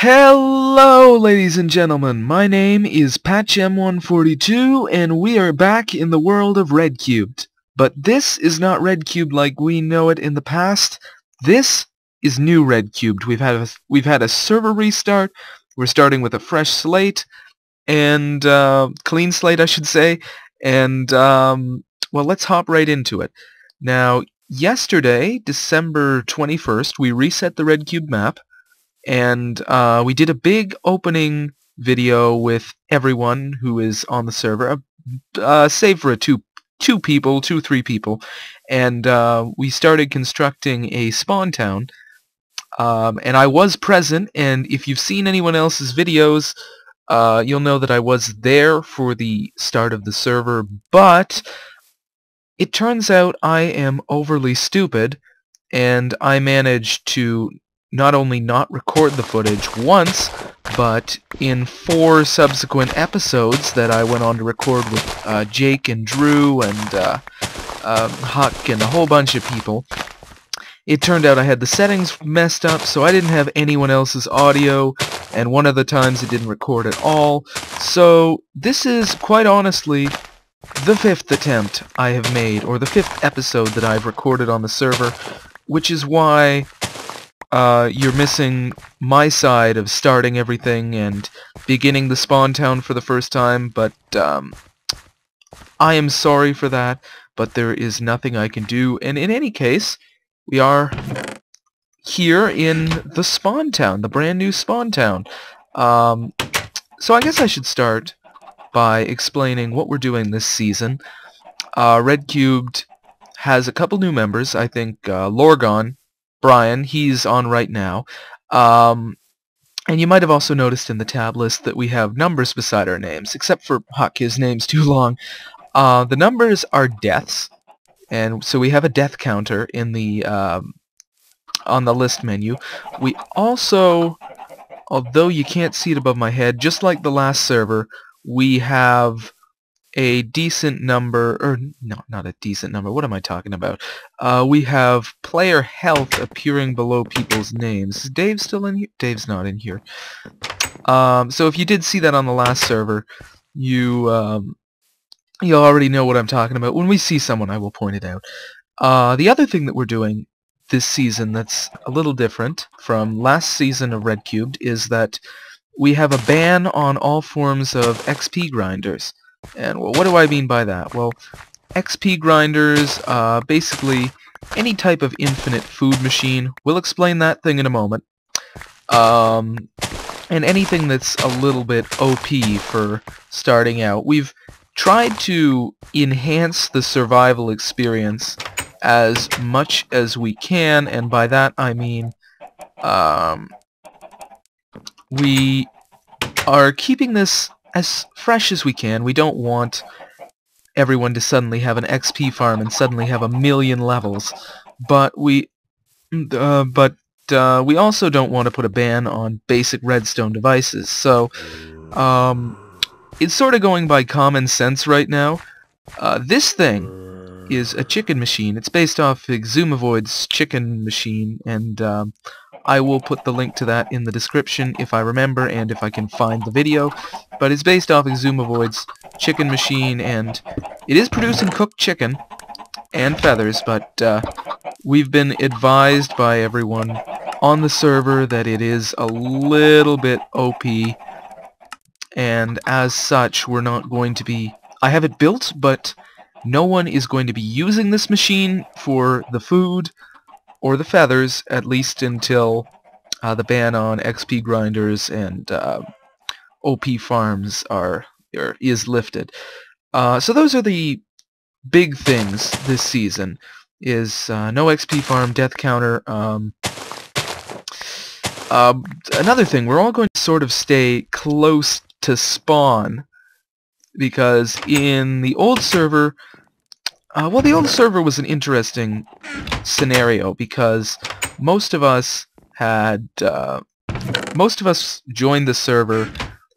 Hello, ladies and gentlemen. My name is PatchM142, and we are back in the world of Redcubed. But this is not Redcubed like we know it in the past. This is new Redcubed. We've had a server restart. We're starting with a fresh slate and clean slate, I should say. And well, let's hop right into it. Now, yesterday, December 21st, we reset the Redcubed map. And we did a big opening video with everyone who is on the server, save for two, three people, and we started constructing a spawn town. And I was present, and if you've seen anyone else's videos, you'll know that I was there for the start of the server, but it turns out I am overly stupid, and I managed to not only not record the footage once, but in 4 subsequent episodes that I went on to record with Jake and Drew and Huck and a whole bunch of people. It turned out I had the settings messed up, so I didn't have anyone else's audio, and one of the times it didn't record at all. So this is, quite honestly, the 5th attempt I have made, or the 5th episode that I've recorded on the server, which is why you're missing my side of starting everything and beginning the spawn town for the first time, but I am sorry for that, but there is nothing I can do. And in any case, we are here in the spawn town, the brand new spawn town. So I guess I should start by explaining what we're doing this season. Redcubed has a couple new members. I think Lorgon, Brian, he's on right now. And you might have also noticed in the tab list that we have numbers beside our names, except for Huck, his name's too long. The numbers are deaths, and so we have a death counter in the on the list menu. We also, although you can't see it above my head, just like the last server, we have a decent number, or no, not a decent number, what am I talking about? We have player health appearing below people's names. Is Dave still in here? Dave's not in here. So if you did see that on the last server, you already know what I'm talking about. When we see someone, I will point it out. The other thing that we're doing this season that's a little different from last season of Redcubed is that we have a ban on all forms of XP grinders. And well, what do I mean by that? Well, XP grinders, basically any type of infinite food machine. We'll explain that thing in a moment. And anything that's a little bit OP for starting out. We've tried to enhance the survival experience as much as we can, and by that I mean we are keeping this as fresh as we can. We don't want everyone to suddenly have an XP farm and suddenly have 1,000,000 levels, but we also don't want to put a ban on basic redstone devices. So it's sort of going by common sense right now. This thing is a chicken machine. It's based off Exumavoid's chicken machine, and I will put the link to that in the description if I remember and if I can find the video. But it's based off Exumavoid's chicken machine, and it is producing cooked chicken and feathers, but we've been advised by everyone on the server that it is a little bit OP, and as such we're not going to be... I have it built, but no one is going to be using this machine for the food or the feathers, at least until the ban on XP grinders and OP farms is lifted. So those are the big things this season, is no XP farm, death counter. Another thing, we're all going to sort of stay close to spawn, because in the old server, well, the old server was an interesting scenario, because most of us joined the server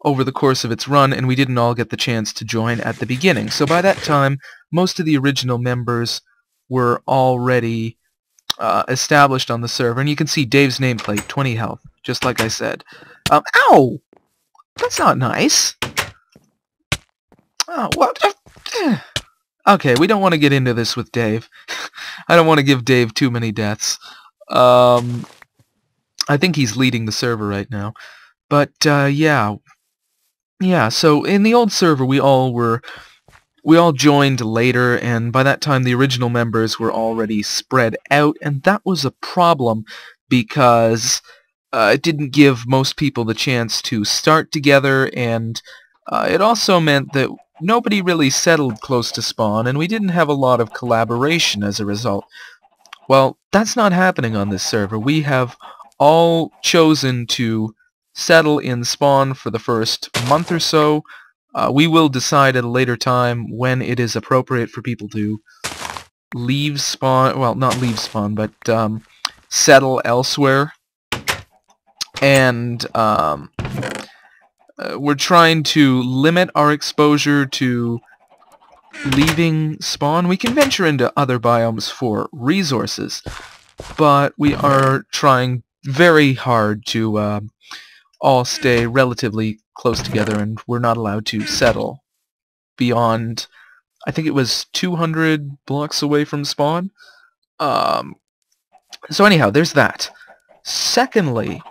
over the course of its run, and we didn't all get the chance to join at the beginning. So by that time, most of the original members were already established on the server, and you can see Dave's nameplate, 20 health, just like I said. Ow! That's not nice. Oh, what? Okay, we don't want to get into this with Dave. I don't want to give Dave too many deaths. I think he's leading the server right now. But, yeah. Yeah, so in the old server, we all joined later, and by that time the original members were already spread out, and that was a problem because it didn't give most people the chance to start together, and it also meant that nobody really settled close to spawn, and we didn't have a lot of collaboration as a result. Well, that's not happening on this server. We have all chosen to settle in spawn for the first month or so. We will decide at a later time when it is appropriate for people to leave spawn, well, not leave spawn, but settle elsewhere. And we're trying to limit our exposure to leaving spawn. We can venture into other biomes for resources, but we are trying very hard to all stay relatively close together, and we're not allowed to settle beyond, I think it was 200 blocks away from spawn. So anyhow, there's that. Secondly,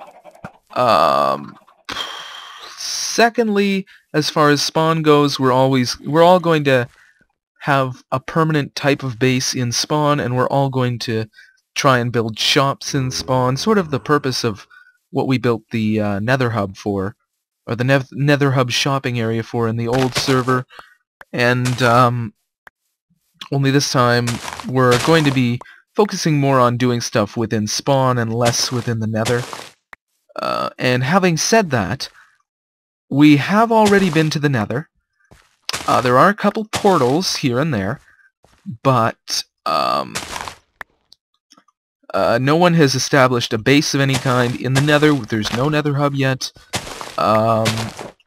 as far as spawn goes, we're all going to have a permanent type of base in spawn, and we're all going to try and build shops in spawn, sort of the purpose of what we built the Nether Hub for, or the Nether Hub shopping area for in the old server. And only this time we're going to be focusing more on doing stuff within spawn and less within the Nether. And having said that, we have already been to the Nether. There are a couple portals here and there, but no one has established a base of any kind in the Nether. There's no Nether Hub yet.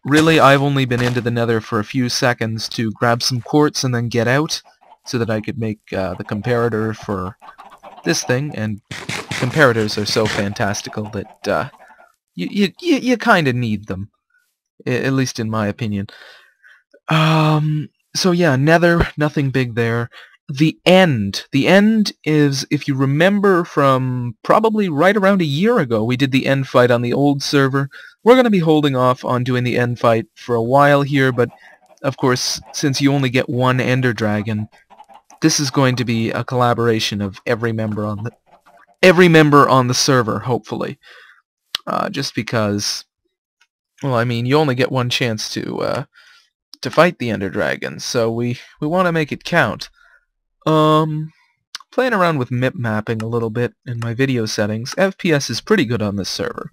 Really, I've only been into the Nether for a few seconds to grab some quartz and then get out, so that I could make the comparator for this thing, and comparators are so fantastical that you kind of need them, at least in my opinion. So yeah, Nether, nothing big there. The end is, if you remember from probably right around a year ago, we did the end fight on the old server. We're going to be holding off on doing the end fight for a while here, but of course, since you only get one Ender Dragon, this is going to be a collaboration of every member on the server, hopefully. Just because, well, I mean, you only get one chance to fight the Ender Dragon, so we want to make it count. Playing around with MIP mapping a little bit in my video settings. FPS is pretty good on this server.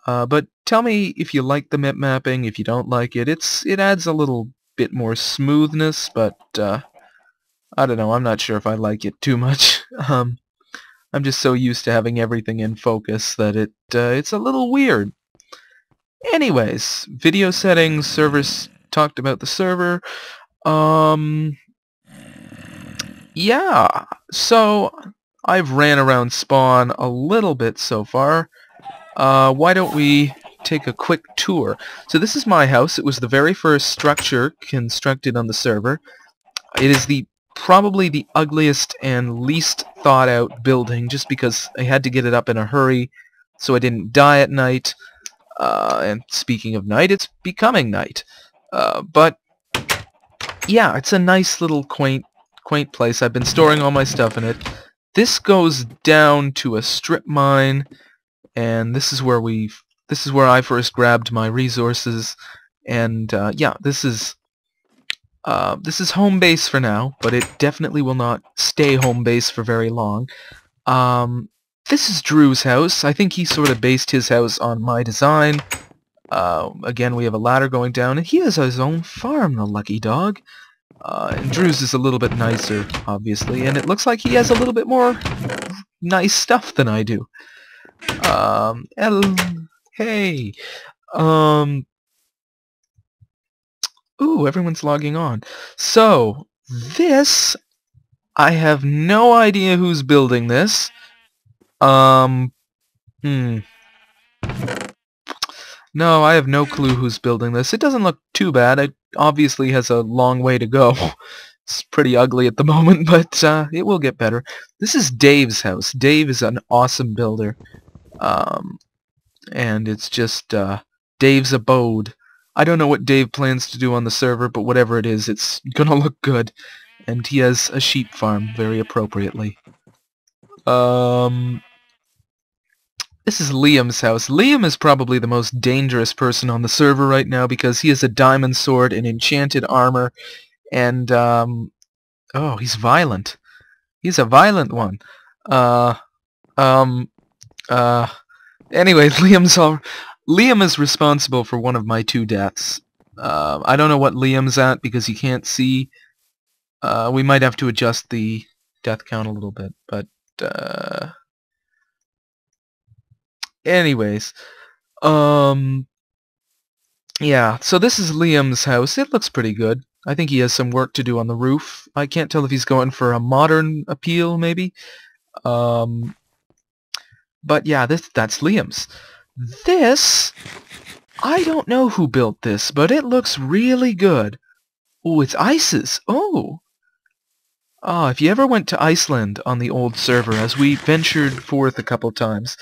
But tell me if you like the MIP mapping. If you don't like it, it adds a little bit more smoothness, but I don't know, I'm not sure if I like it too much. I'm just so used to having everything in focus that it's a little weird. Anyways, video settings, servers, talked about the server. Yeah, so I've ran around spawn a little bit so far. Why don't we take a quick tour? So this is my house. It was the very first structure constructed on the server. It is probably the ugliest and least thought out building, just because I had to get it up in a hurry so I didn't die at night. And speaking of night, it's becoming night. But yeah, it's a nice little quaint place. I've been storing all my stuff in it. This goes down to a strip mine, and this is where I first grabbed my resources. And yeah, this is home base for now, but it definitely will not stay home base for very long. This is Drew's house. I think he sort of based his house on my design. Again, we have a ladder going down, and he has his own farm, the lucky dog. And Drew's is a little bit nicer, obviously, and it looks like he has a little bit more nice stuff than I do. Hey. Ooh, everyone's logging on. So, this, I have no idea who's building this. No, I have no clue who's building this. It doesn't look too bad. It obviously has a long way to go. It's pretty ugly at the moment, but it will get better. This is Dave's house. Dave is an awesome builder. And it's just Dave's abode. I don't know what Dave plans to do on the server, but whatever it is, it's gonna look good. And he has a sheep farm, very appropriately. This is Liam's house. Liam is probably the most dangerous person on the server right now because he has a diamond sword and enchanted armor, and oh, he's violent. He's a violent one. Anyway, Liam is responsible for one of my 2 deaths. I don't know what Liam's at because he can't see. We might have to adjust the death count a little bit, but anyways, yeah, so this is Liam's house. It looks pretty good. I think he has some work to do on the roof. I can't tell if he's going for a modern appeal, maybe. But yeah, that's Liam's. This, I don't know who built this, but it looks really good. Oh, it's Ice's. Oh, if you ever went to Iceland on the old server, as we ventured forth a couple times,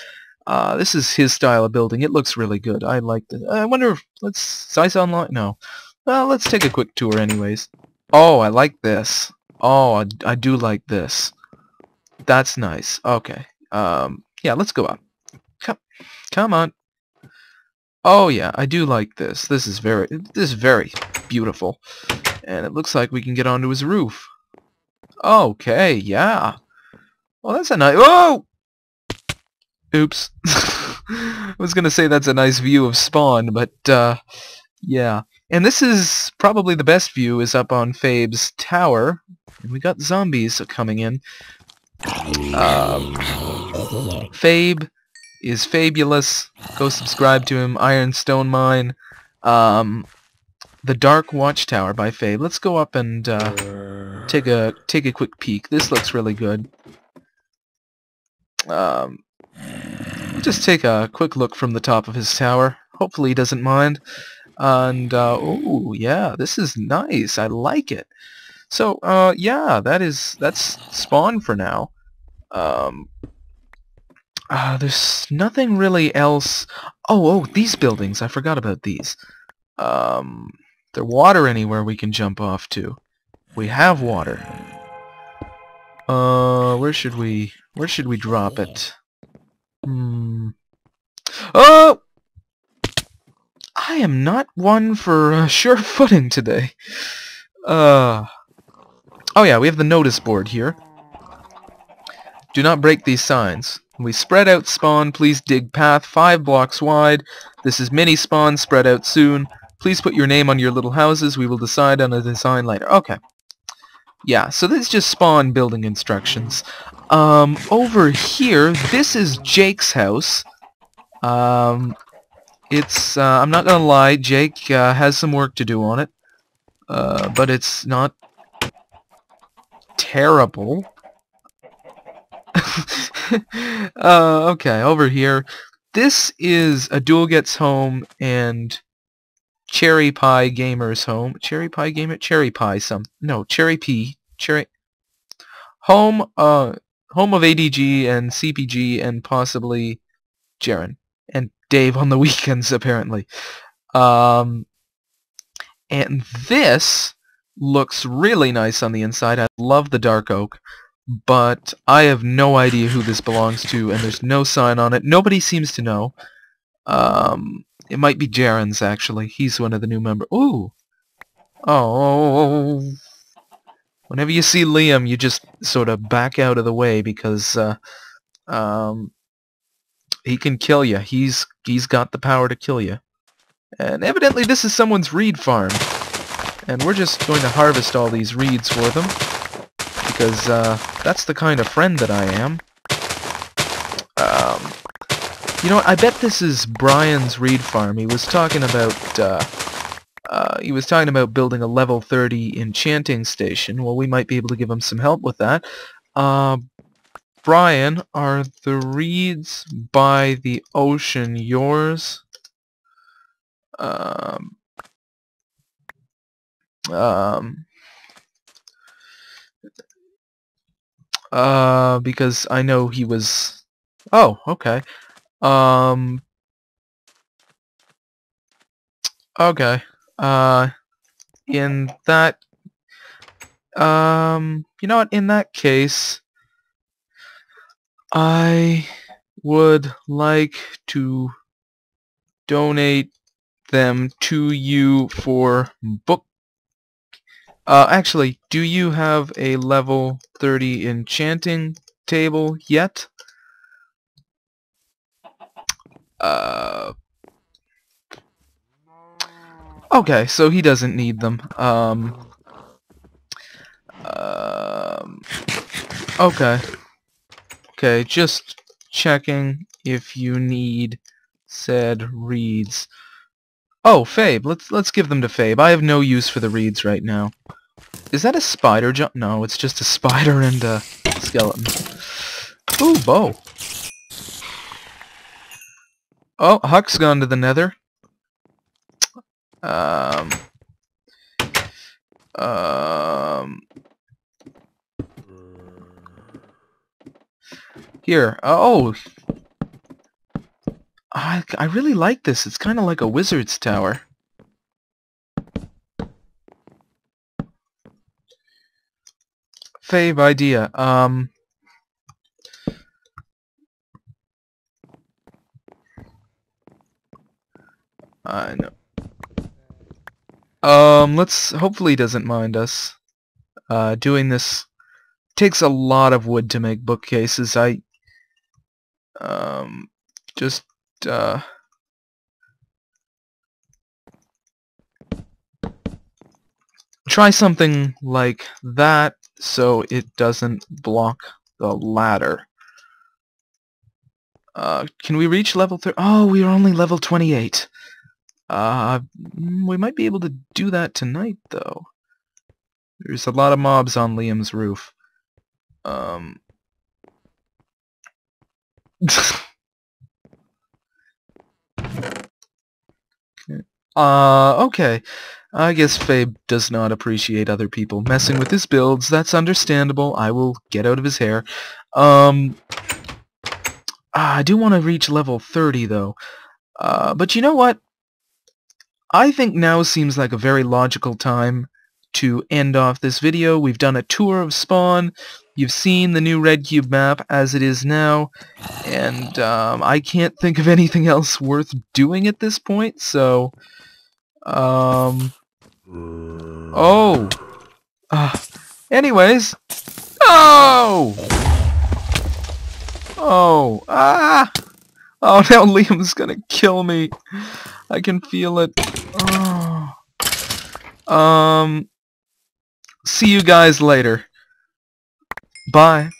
this is his style of building. It looks really good. I like it. I wonder if, is Ice online? No. Well, let's take a quick tour anyways. Oh, I like this. Oh, I do like this. That's nice. Okay. Yeah, let's go up. Come on. Oh yeah, I do like this. This is very beautiful. And it looks like we can get onto his roof. Okay, yeah. Well, that's a nice... Whoa! Oops. I was gonna say that's a nice view of spawn, but yeah. And this is probably the best view is up on Fabe's tower. And we got zombies coming in. Fabe is fabulous. Go subscribe to him. Ironstone Mine. The Dark Watchtower by Fabe. Let's go up and take a quick peek. This looks really good. Just take a quick look from the top of his tower. Hopefully he doesn't mind. And oh yeah, this is nice. I like it. So yeah, that's spawn for now. There's nothing really else. Oh, these buildings. I forgot about these. There water anywhere we can jump off to? We have water. Where should we drop it? Oh! I am not one for sure footing today. Oh yeah, we have the notice board here. Do not break these signs. We spread out spawn. Please dig path 5 blocks wide. This is mini spawn. Spread out soon. Please put your name on your little houses. We will decide on a design later. Okay. Yeah, so this is just spawn building instructions. Over here, this is Jake's house. It's, I'm not gonna lie, Jake has some work to do on it. But it's not terrible. Okay, over here. This is a Duel Gets Home and Cherry Pie Gamer's home. Cherry Pie Gamer? Cherry Pie no, Cherry P. Cherry... Home of ADG and CPG and possibly Jaren. And Dave on the weekends, apparently. And this looks really nice on the inside. I love the dark oak. But I have no idea who this belongs to, and there's no sign on it. Nobody seems to know. It might be Jaren's, actually. He's one of the new members. Ooh! Oh! Whenever you see Liam, you just sort of back out of the way, because he can kill you. He's got the power to kill you. And evidently this is someone's reed farm. And we're just going to harvest all these reeds for them. Because that's the kind of friend that I am. You know what, I bet this is Brian's reed farm. He was talking about he was talking about building a level 30 enchanting station. Well, we might be able to give him some help with that. Brian, are the reeds by the ocean yours? Because I know he was... Oh, okay. Okay. In that... you know what, in that case... I would like to donate them to you for book... actually, do you have a level 30 enchanting table yet? Okay, so he doesn't need them. Okay. Okay, just checking if you need said reeds. Oh, Fabe, let's give them to Fabe. I have no use for the reeds right now. Is that a spider jump? No, it's just a spider and a skeleton. Ooh, bow. Oh, Huck's gone to the nether. Here. Oh, I really like this. It's kind of like a wizard's tower. Fabe idea. I know. Let's hopefully he doesn't mind us. Doing this takes a lot of wood to make bookcases. Just try something like that so it doesn't block the ladder. Can we reach level 30? Oh, we are only level 28. We might be able to do that tonight, though. There's a lot of mobs on Liam's roof. Okay. I guess Fabe does not appreciate other people messing with his builds. That's understandable. I will get out of his hair. I do want to reach level 30, though. But you know what? I think now seems like a very logical time to end off this video. We've done a tour of Spawn. You've seen the new Redcube map as it is now. And I can't think of anything else worth doing at this point, so... anyways. Oh! Oh! Ah! Oh, now Liam's gonna kill me. I can feel it. Oh. See you guys later. Bye.